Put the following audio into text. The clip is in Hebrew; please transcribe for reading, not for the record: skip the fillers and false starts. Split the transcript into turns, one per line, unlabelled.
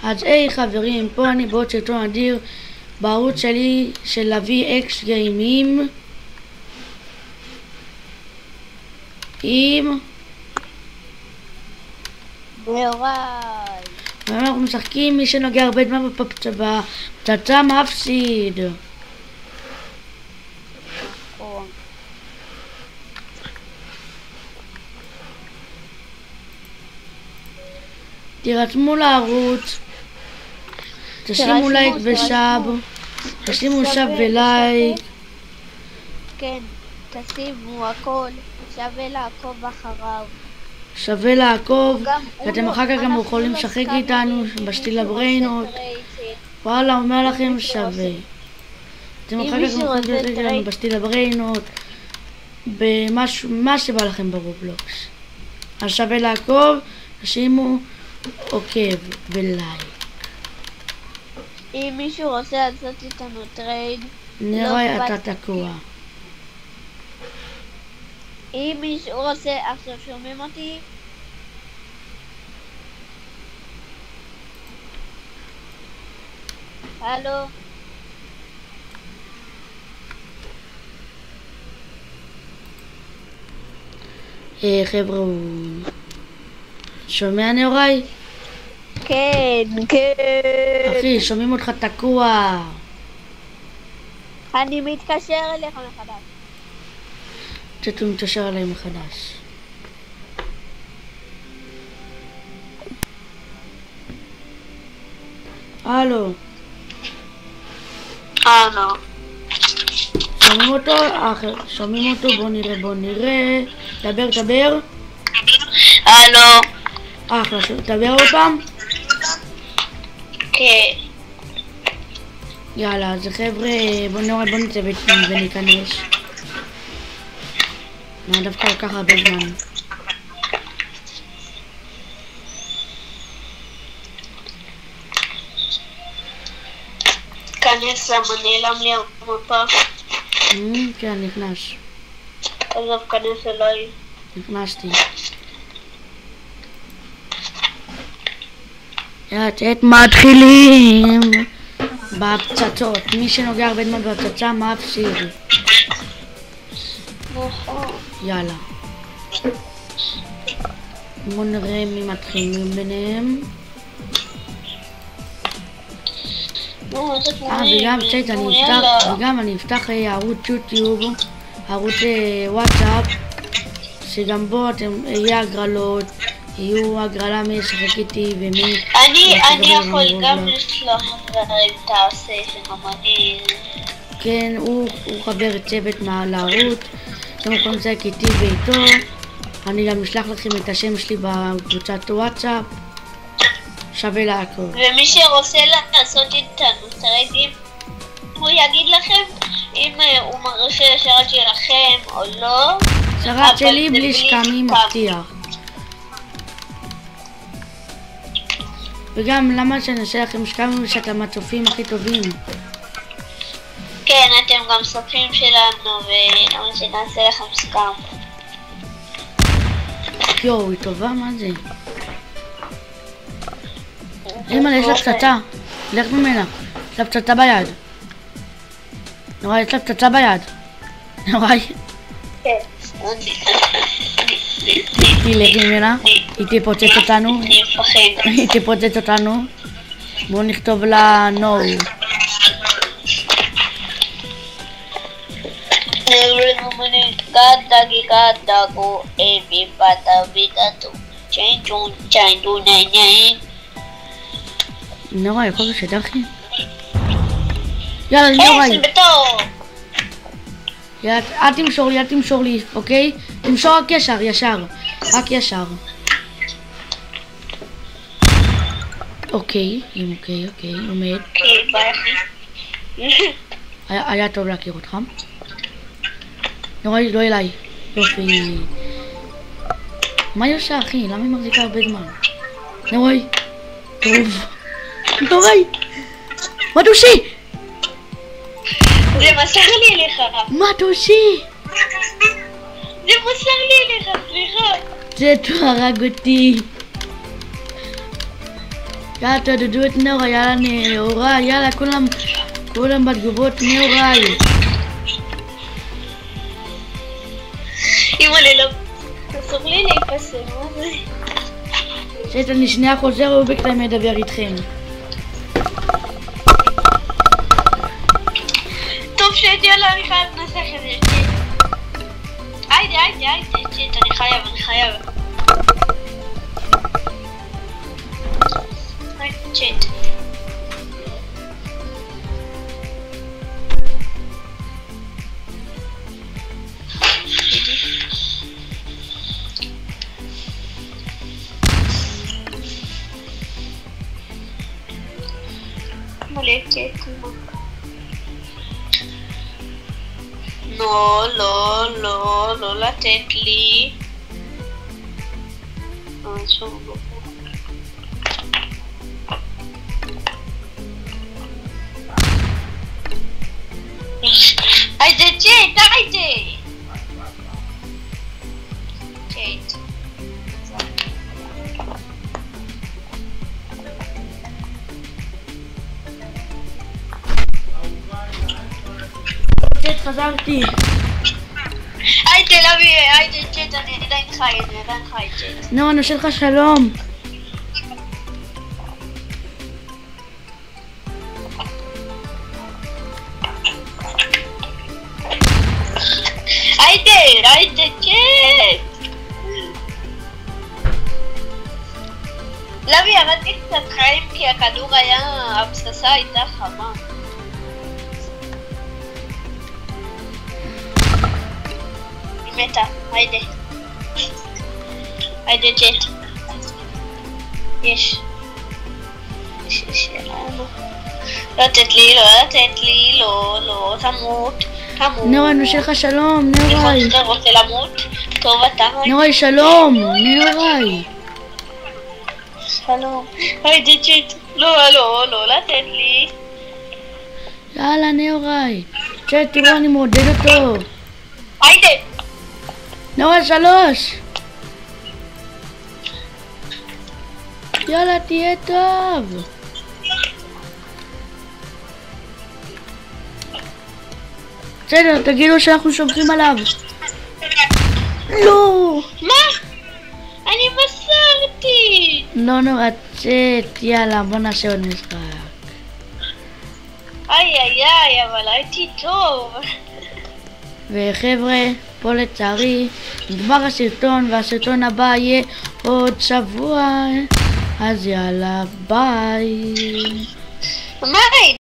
אז היי חברים, פה אני בעוד סרטון אדיר בערוץ שלי של אבי אקס גיימים עם
יוראי.
אנחנו משחקים מי שנוגע הרבה זמן בפצצה מפסיד. תירתמו לערוץ, תשימו לייק ושאב, תשימו שאב ולייק.
כן, תשימו הכל, שווה לעקוב אחריו.
שווה לעקוב, ואתם אחר כך גם יכולים לשחק איתנו בשתיל הבריינות. וואלה, אומר לכם שווה. אתם אחר כך יכולים לשחק איתנו בשתיל הבריינות, מה שבא לכם ברובלוקס. אז שווה לעקוב, תשימו עוקב ולייק.
אם מישהו רוצה לעשות איתנו טרייד,
נראה אתה תקוע.
אם מישהו רוצה, עכשיו שומעים אותי? הלו?
חבר'ה, הוא שומע נאורי?
כן, כן.
אחי, שומעים אותך תקוע.
אני מתקשר אליך מחדש.
הוא מתקשר אליי מחדש. הלו.
הלו.
שומעים אותו? שומעים אותו? בוא נראה. דבר.
הלו.
אחלה, תדבר עוד פעם?
כן.
יאללה, אז חבר'ה, בוא נצא וניכנס. דווקא לקח הרבה זמן.
כנס למה נעלם לי המפה.
כן, נכנס.
עזוב, כנס אליי.
נכנסתי. מתחילים בפצצות. מי שנוגע הרבה זמן בפצצה מפסיד. יאללה. בואו נראה מי מתחילים ביניהם. וגם אני אפתח ערוץ יוטיוב, ערוץ וואטסאפ, שגם בו יהיה הגרלות, יהיו הגרלה מי ישחק איתי ומי...
אני יכול גם לשלוח דברים תעשה שנאמרים.
כן, הוא חבר צוות לערוץ, אתם יכולים לשחק איתי ואיתו. אני גם אשלח לכם את השם שלי בקבוצת וואטסאפ. שווה לעקוב.
ומי שרוצה לעשות איתנו טריידים, הוא יגיד לכם אם הוא מרשה לשרת שלכם או לא.
שרת שלי בלי שקמים מבטיח. וגם למה שנעשה לכם שקמים שאתם הצופים הכי טובים.
כן, אתם גם צופים שלנו ולמה שנעשה לכם סקאם.
יואו, היא טובה? מה זה? אמא, יש לה פצצה. לך ממנה. יש לה פצצה ביד. נוראי, יש לה פצצה ביד. נוראי.
כן.
תלך ממנה. היא תפוצץ אותנו.
אני מפחד.
היא תפוצץ אותנו. בואו נכתוב לה נו. נורא, יכול להיות שדרכי? יאללה, נורא. יאללה, אל תמשור לי, אוקיי? תמשור רק ישר, רק ישר. אוקיי, עומד. היה טוב להכיר אותך. נורא, לא אליי. יופי. מה היא עושה, אחי? למה היא מחזיקה הרבה זמן? נורא. טוב. נוראי! מטושי!
זה מסר לי אליך.
מטושי!
זה מסר לי אליך, סליחה.
זה הרג אותי. יאללה, תעודדו את נאורה, יאללה נאורה, יאללה, כולם בתגובות נאורה.
אמא לי לא... אסור לי להיפסם, מה זה?
צ'אט, אני שנייה חוזר, הוא בקטעים ידבר איתכם.
טוב שאת, יאללה, אני חייב לנסח את זה, צ'אט. היידה, צ'אט, אני חייב. צ'אט. מלא צ'אט. לא לתת לי. היידה צ'אט, צ'אט.
צ'אט, חזרתי.
היידה צ'אט, אני עדיין חי, צ'אט.
נאורה, אני עושה לך שלום.
היידה צ'אט. לוי, ירדתי קצת חיים כי הכדור היה, הפצצה הייתה חמה. היא מתה, היידה צ'אט. יש. לא לתת לי, לא, תמות.
נאורה, אני עושה לך שלום, נאורה.
אתה רוצה למות? טוב, אתה...
נאורה, שלום, נאורה.
שלום. היידה צ'אט. לא לתת לי.
יאללה, נאורה. צ'אט, תראו, אני מעודד אותו.
היידה.
נאורה, 3. יאללה, תהיה טוב. בסדר, תגידו שאנחנו סומכים עליו. לא.
מה? אני מסרתי.
לא נורא, צ'אט, יאללה, בוא נעשה עוד משחק.
איי, אבל הייתי טוב.
וחבר'ה, פה לצערי נגמר הסרטון, והסרטון הבא יהיה עוד שבוע. אז יאללה, ביי.
מה?